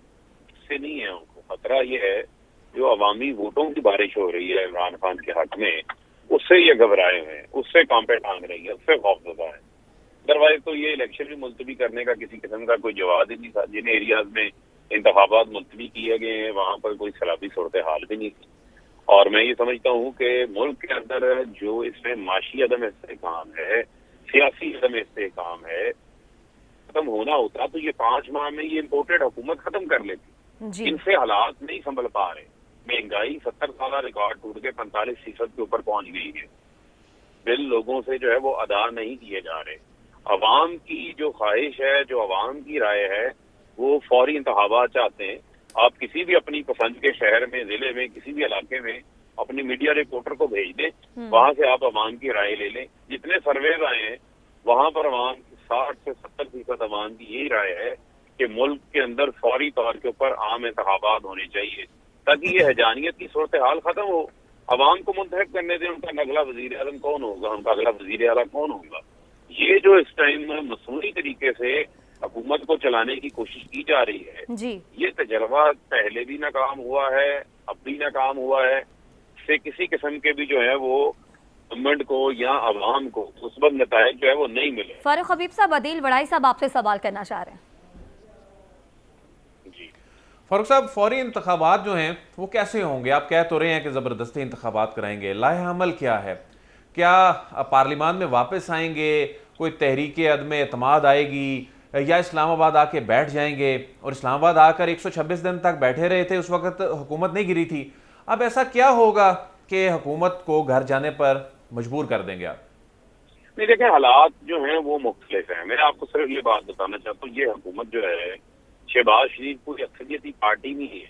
سے نہیں ہے، ان کو خطرہ یہ ہے جو عوامی ووٹوں کی بارش ہو رہی ہے عمران خان کے حق میں، اس سے یہ گھبرائے ہوئے ہیں، اس سے کانپے ٹانگ رہی ہے، اس سے خوفزدہ ہے. ادروائز تو یہ الیکشن بھی ملتوی کرنے کا کسی قسم کا کوئی جواز ہی نہیں تھا. جن ایریاز میں انتخابات ملتوی کیے گئے ہیں وہاں پر کوئی سیلابی صورتحال بھی نہیں تھی. اور میں یہ سمجھتا ہوں کہ ملک کے اندر جو اس میں معاشی عدم استحکام ہے، سیاسی عدم استحکام ہے، ختم ہونا ہوتا تو یہ 5 ماہ میں یہ امپورٹڈ حکومت ختم کر لیتی. ان سے حالات نہیں سنبھل پا رہے. مہنگائی 70 سالہ ریکارڈ ٹوٹ کے 45% کے اوپر پہنچ گئی ہے. بل لوگوں سے جو ہے وہ ادا نہیں کیے جا رہے. عوام کی جو خواہش ہے، جو عوام کی رائے ہے، وہ فوری انتخابات چاہتے ہیں. آپ کسی بھی اپنی پسند کے شہر میں، ضلع میں، کسی بھی علاقے میں اپنی میڈیا رپورٹر کو بھیج دیں، وہاں سے آپ عوام کی رائے لے لیں. جتنے سرویز آئے ہیں وہاں پر عوام 60 سے 70% عوام کی یہی رائے ہے کہ ملک کے اندر فوری طور کے اوپر عام انتخابات ہونے چاہیے تاکہ یہ حجانیت کی صورتحال ختم ہو. عوام کو منتخب کرنے دیں ان کا اگلا وزیر اعظم کون ہوگا، ان کا اگلا وزیر اعلیٰ کون ہوگا. یہ جو اس ٹائم مصنوعی طریقے سے حکومت کو چلانے کی کوشش کی جا رہی ہے، یہ تجربہ پہلے بھی ناکام ہوا ہے، اب بھی ناکام ہوا ہے. اس سے کسی قسم کے بھی جو ہے وہ گورنمنٹ کو یا عوام کو مثبت نتائج جو ہے وہ نہیں ملے. فاروق حبیب صاحب، عدیل وڑائی صاحب آپ سے سوال کرنا چاہ رہے ہیں. جی فاروق صاحب، فوری انتخابات جو ہیں وہ کیسے ہوں گے؟ آپ کہہ تو رہے ہیں کہ زبردستی انتخابات کرائیں گے، لائحہ عمل کیا ہے؟ کیا پارلیمان میں واپس آئیں گے؟ کوئی تحریک عدم اعتماد آئے گی یا اسلام آباد آ کے بیٹھ جائیں گے؟ اور اسلام آباد آ کر 126 دن تک بیٹھے رہے تھے، اس وقت حکومت نہیں گری تھی. اب ایسا کیا ہوگا کہ حکومت کو گھر جانے پر مجبور کر دیں گے آپ؟ نہیں دیکھیں، حالات جو ہیں وہ مختلف ہیں. میں آپ کو صرف یہ بات بتانا چاہتا ہوں، یہ حکومت جو ہے شہباز شریف کوئی اکثریتی پارٹی نہیں ہے.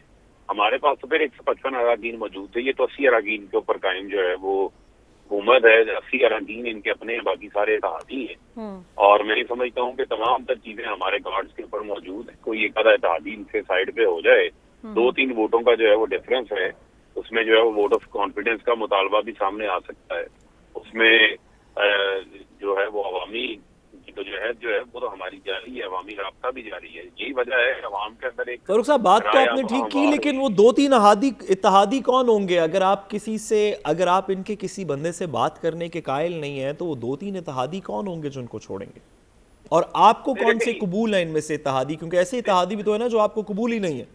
ہمارے پاس تو پھر 155 اراکین موجود تھے، یہ تو 80 اراکین کے اوپر قائم جو ہے وہ حکومت ہے. 80 اراکین ان کے اپنے، باقی سارے اتحادی ہیں. اور میں یہ سمجھتا ہوں کہ تمام تر چیزیں ہمارے کارڈز کے اوپر موجود ہیں. کوئی ایک آدھا اتحادی ان سے سائڈ پہ ہو جائے، 2-3 ووٹوں کا جو ہے وہ ڈفرنس ہے، اس میں جو ہے وہ ووٹ آف کانفیڈنس کا مطالبہ بھی سامنے آ سکتا ہے. اس میں جو ہے وہ عوامی جو ہے وہ تو ہماری جاری ہے، عوامی رابطہ بھی جاری ہے. یہی وجہ ہے عوام کے اندر ایک فاروق صاحب بات تو آپ نے ٹھیک کی، لیکن وہ 2-3 اتحادی کون ہوں گے؟ اگر آپ ان کے کسی بندے سے بات کرنے کے قائل نہیں ہیں تو وہ 2-3 اتحادی کون ہوں گے جو ان کو چھوڑیں گے؟ اور آپ کو کون سے قبول ہیں ان میں سے اتحادی؟ کیونکہ ایسے اتحادی بھی تو ہے نا جو آپ کو قبول ہی نہیں ہے.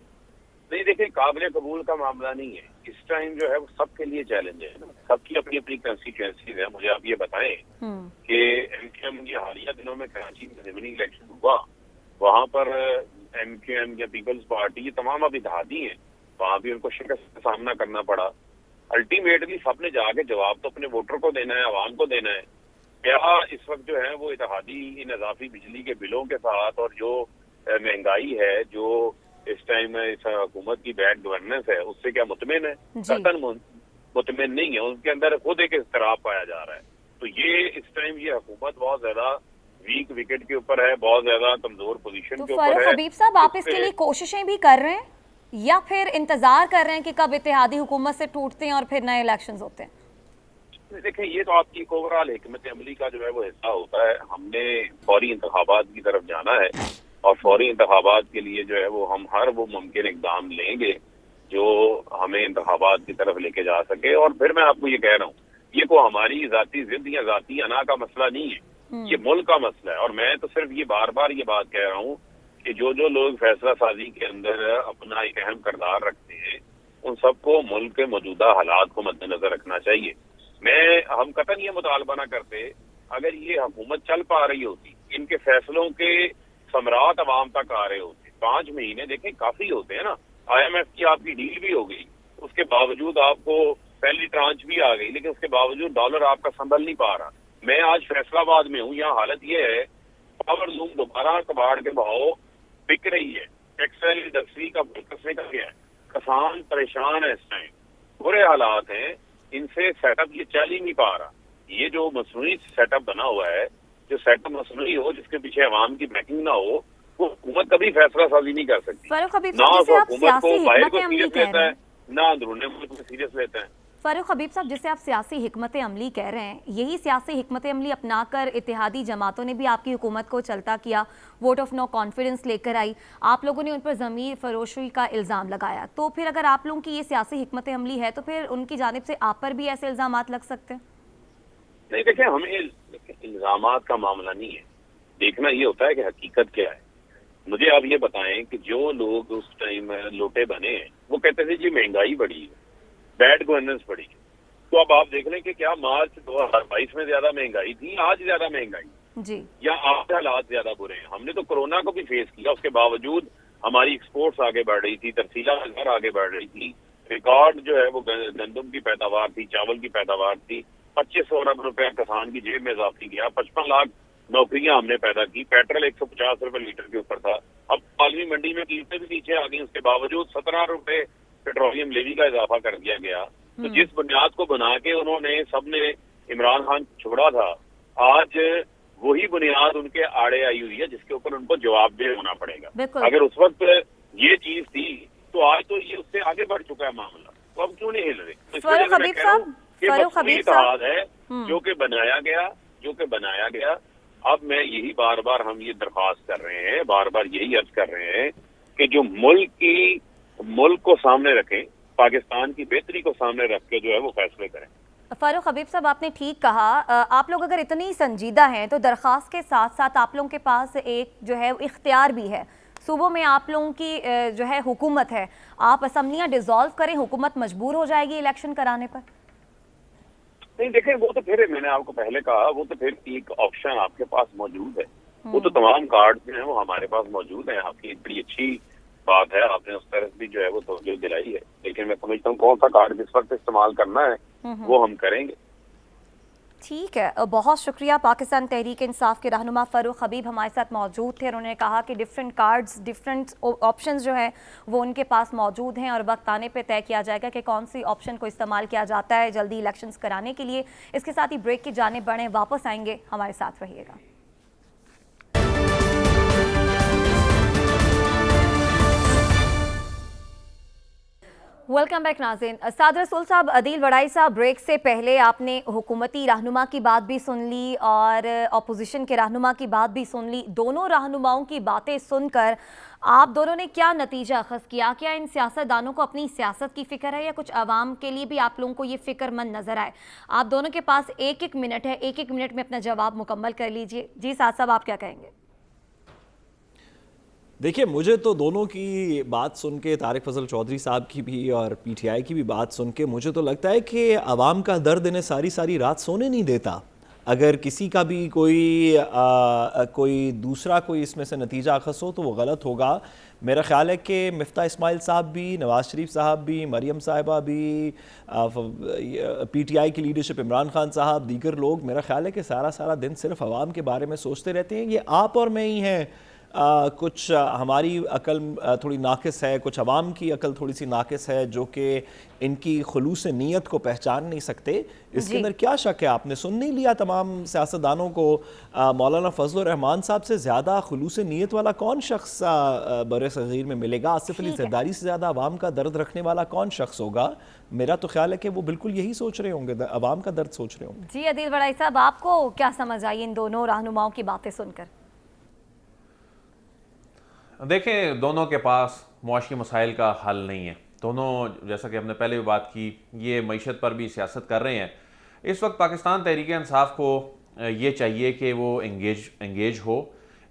نہیں دیکھیں، قابل قبول کا معاملہ نہیں ہے. اس ٹائم جو ہے وہ سب کے لیے چیلنج ہے، سب کی اپنی اپنی کنسٹیچوئنسیز ہیں. مجھے آپ یہ بتائیں کہ ایم کیو ایم کے حالیہ دنوں میں کراچی میں ضمنی الیکشن ہوا، وہاں پر ایم کیو ایم یا پیپلز پارٹی یہ تمام اب اتحادی ہیں، وہاں بھی ان کو شکست کا سامنا کرنا پڑا. الٹیمیٹلی سب نے جا کے جواب تو اپنے ووٹر کو دینا ہے، عوام کو دینا ہے. کیا اس وقت جو ہے وہ اتحادی ان اضافی بجلی کے بلوں کے ساتھ اور جو مہنگائی ہے، جو اس ٹائم اس حکومت کی بیڈ گورننس ہے، اس سے کیا مطمئن ہے؟ قطعاً مطمئن نہیں ہے. ان کے اندر خود ایک اضطراب پایا جا رہا ہے. تو یہ اس ٹائم یہ حکومت بہت زیادہ ویک وکٹ کے اوپر ہے، بہت زیادہ کمزور پوزیشن کے اوپر ہے. فاروق حبیب صاحب، آپ اس کے لیے کوششیں بھی کر رہے ہیں یا پھر انتظار کر رہے ہیں کہ کب اتحادی حکومت سے ٹوٹتے ہیں اور پھر نئے الیکشنز ہوتے ہیں؟ دیکھیں، یہ تو آپ کی ایک اوورآل حکمت عملی کا جو ہے وہ حصہ ہوتا ہے. ہم نے فوری انتخابات کی طرف جانا ہے اور فوری انتخابات کے لیے جو ہے وہ ہم ہر وہ ممکن اقدام لیں گے جو ہمیں انتخابات کی طرف لے کے جا سکے. اور پھر میں آپ کو یہ کہہ رہا ہوں، یہ کوئی ہماری ذاتی ضد یا ذاتی انا کا مسئلہ نہیں ہے، یہ ملک کا مسئلہ ہے. اور میں تو صرف یہ بار بار یہ بات کہہ رہا ہوں کہ جو لوگ فیصلہ سازی کے اندر اپنا ایک اہم کردار رکھتے ہیں ان سب کو ملک کے موجودہ حالات کو مد نظر رکھنا چاہیے. ہم قطعاً یہ مطالبہ نہ کرتے اگر یہ حکومت چل پا رہی ہوتی, ان کے فیصلوں کے ثمرات عوام تک آ رہے ہوتے. 5 مہینے دیکھیں کافی ہوتے ہیں نا, IMF کی آپ کی ڈیل بھی ہو گئی, اس کے باوجود آپ کو پہلی ٹرانچ بھی آ گئی, لیکن اس کے باوجود ڈالر آپ کا سنبھل نہیں پا رہا. میں آج فیصلہ آباد میں ہوں, یہاں حالت یہ ہے پاور لوم دوبارہ کباڑ کے بھاؤ بک رہی ہے, ٹیکسٹائل انڈسٹری کا فوکس نکل گیا ہے, کسان پریشان ہے, اس ٹائم برے حالات ہیں, ان سے سیٹ اپ یہ چل ہی نہیں پا رہا. یہ جو مصنوعی سیٹ اپ بنا ہوا ہے, جو سیٹ اپ مصنوعی ہو جس کے پیچھے عوام کی بیکنگ نہ ہو, وہ حکومت کبھی فیصلہ سازی نہیں کر سکتی. فاروق حبیب نہ صاحب جسے آپ حکومت کو سیاسی باہر حکمت کو عملی سیریس کہہ لیتا رہے ہے, ہیں, نہ اندرون ملک کو سیریس لیتا ہے. فاروق حبیب صاحب جسے آپ سیاسی حکمت عملی کہہ رہے ہیں, یہی سیاسی حکمت عملی اپنا کر اتحادی جماعتوں نے بھی آپ کی حکومت کو چلتا کیا, ووٹ آف نو کانفیڈنس لے کر آئی, آپ لوگوں نے ان پر ضمیر فروشی کا الزام لگایا. تو پھر اگر آپ لوگوں کی یہ سیاسی حکمت عملی ہے تو پھر ان کی جانب سے آپ پر بھی ایسے الزامات لگ سکتے ہیں؟ نہیں دیکھیں, ہمیں الزامات کا معاملہ نہیں ہے, دیکھنا یہ ہوتا ہے کہ حقیقت کیا ہے. مجھے آپ یہ بتائیں کہ جو لوگ اس ٹائم لوٹے بنے ہیں وہ کہتے تھے جی مہنگائی بڑھی ہے, بیڈ گورننس بڑھی ہے. تو اب آپ دیکھ لیں کہ کیا مارچ 2022 میں زیادہ مہنگائی تھی, آج زیادہ مہنگائی جی, یا آج حالات زیادہ برے ہیں؟ ہم نے تو کورونا کو بھی فیس کیا, اس کے باوجود ہماری ایکسپورٹس آگے بڑھ رہی تھی, ترسیلہ گھر آگے بڑھ رہی تھی, ریکارڈ جو ہے وہ گندم کی پیداوار تھی, چاول کی پیداوار تھی, 2500 ارب روپے کسان کی جیب میں اضافی کیا, 55 لاکھ نوکریاں ہم نے پیدا کی, پیٹرول 150 روپے لیٹر کے اوپر تھا. اب عالمی منڈی میں قیمتیں بھی پیچھے آ گئی, اس کے باوجود 17 روپے پیٹرولیم لیوی کا اضافہ کر دیا گیا. تو جس بنیاد کو بنا کے انہوں نے سب نے عمران خان چھوڑا تھا, آج وہی بنیاد ان کے آڑے آئی ہوئی ہے جس کے اوپر ان کو جواب دہ ہونا پڑے گا. اگر اس وقت یہ چیز تھی تو آج تو یہ اس سے آگے بڑھ چکا ہے معاملہ, تو اب کیوں نہیں ہل رہے؟ فاروق حبیب صاحب, فاروق حبیب اتحاد ہے جو کہ بنایا گیا. اب میں یہی بار بار ہم یہ درخواست کر رہے ہیں, بار بار یہی عرض کر رہے ہیں کہ جو ملک کو سامنے رکھیں, پاکستان کی بہتری کو سامنے رکھ کے جو ہے وہ فیصلے کریں. فاروق حبیب صاحب آپ نے ٹھیک کہا, آپ لوگ اگر اتنی سنجیدہ ہیں تو درخواست کے ساتھ ساتھ آپ لوگوں کے پاس ایک جو ہے اختیار بھی ہے. صوبوں میں آپ لوگوں کی جو ہے حکومت ہے, آپ اسمبلیاں ڈیزالو کریں, حکومت مجبور ہو جائے گی الیکشن کرانے پر. نہیں دیکھیں, وہ تو پھر میں نے آپ کو پہلے کہا, وہ تو پھر ایک آپشن آپ کے پاس موجود ہے. وہ تو تمام کارڈ جو ہیں وہ ہمارے پاس موجود ہیں. آپ کی ایک بڑی اچھی بات ہے, آپ نے اس طرح بھی جو ہے وہ توجہ دلائی ہے, لیکن میں سمجھتا ہوں کون سا کارڈ جس وقت استعمال کرنا ہے وہ ہم کریں گے. ٹھیک ہے, بہت شکریہ. پاکستان تحریک انصاف کے رہنما فاروق حبیب ہمارے ساتھ موجود تھے. انہوں نے کہا کہ ڈیفرنٹ کارڈز, ڈیفرنٹ آپشنز جو ہیں وہ ان کے پاس موجود ہیں اور وقت آنے پہ طے کیا جائے گا کہ کون سی آپشن کو استعمال کیا جاتا ہے جلدی الیکشنز کرانے کے لیے. اس کے ساتھ ہی بریک کی جانب بڑھیں, واپس آئیں گے, ہمارے ساتھ رہیے گا. ویلکم بیک ناظرین. سعد رسول صاحب, عدیل وڑائی صاحب, بریک سے پہلے آپ نے حکومتی رہنما کی بات بھی سن لی اور اپوزیشن کے رہنما کی بات بھی سن لی. دونوں رہنماؤں کی باتیں سن کر آپ دونوں نے کیا نتیجہ اخذ کیا؟ کیا ان سیاستدانوں کو اپنی سیاست کی فکر ہے یا کچھ عوام کے لیے بھی آپ لوگوں کو یہ فکر مند نظر آئے؟ آپ دونوں کے پاس 1 منٹ ہے, 1 منٹ میں اپنا جواب مکمل کر لیجئے. جی سعد صاحب, آپ کیا کہیں گے؟ دیکھیں, مجھے تو دونوں کی بات سن کے, طارق فضل چودھری صاحب کی بھی اور پی ٹی آئی کی بھی بات سن کے مجھے تو لگتا ہے کہ عوام کا درد انہیں ساری رات سونے نہیں دیتا. اگر کسی کا بھی کوئی دوسرا کوئی اس میں سے نتیجہ اخذ ہو تو وہ غلط ہوگا. میرا خیال ہے کہ مفتاح اسماعیل صاحب بھی, نواز شریف صاحب بھی, مریم صاحبہ بھی, پی ٹی آئی کی لیڈرشپ عمران خان صاحب, دیگر لوگ, میرا خیال ہے کہ سارا دن صرف عوام کے بارے میں سوچتے رہتے ہیں. یہ آپ اور میں ہی ہیں, کچھ ہماری عقل تھوڑی ناقص ہے, کچھ عوام کی عقل تھوڑی سی ناقص ہے جو کہ ان کی خلوص نیت کو پہچان نہیں سکتے. اس کے اندر کیا شک ہے؟ آپ نے سن نہیں لیا تمام سیاستدانوں کو؟ مولانا فضل الرحمان صاحب سے زیادہ خلوص نیت والا کون شخص بر صغیر میں ملے گا؟ آصف علی زرداری سے زیادہ عوام کا درد رکھنے والا کون شخص ہوگا؟ میرا تو خیال ہے کہ وہ بالکل یہی سوچ رہے ہوں گے, عوام کا درد سوچ رہے ہوں گے. جی عدیل وڑائی صاحب, آپ کو کیا سمجھ آئی ان دونوں رہنماؤں کی باتیں سن کر؟ دیکھیں, دونوں کے پاس معاشی مسائل کا حل نہیں ہے. دونوں, جیسا کہ ہم نے پہلے بھی بات کی, یہ معیشت پر بھی سیاست کر رہے ہیں. اس وقت پاکستان تحریک انصاف کو یہ چاہیے کہ وہ انگیج ہو,